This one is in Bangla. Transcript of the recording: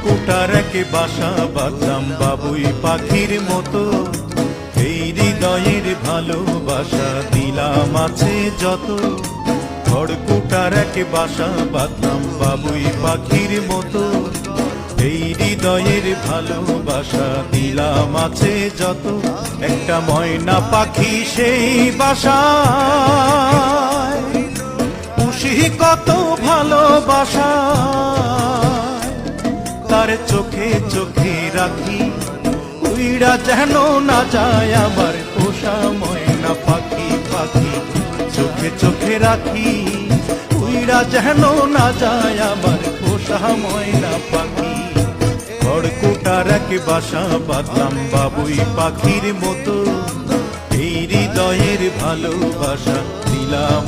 খড়কুটার এক বাসা বাঁধলাম বাবুই পাখির মতো, এই হৃদয়ের ভালোবাসা দিলাম আছে যত। খড়কুটার এক বাসা বাঁধলাম বাবুই পাখির মতো, এই হৃদয়ের ভালোবাসা দিলাম আছে যত। একটা ময়না পাখি সেই বাসায়, খুশি কত ভালোবাসা, তার চোখে চোখে রাখি, উইড়া যেন না যায় আমার পোষা ময়না পাখি। পাখি চোখে চোখে রাখি, উইড়া যেন না যায় আমার পোষা ময়না পাখি। খড়কুটার এক বাসা বাঁধলাম বাবুই পাখির মতো, এই হৃদয়ের ভালোবাসা দিলাম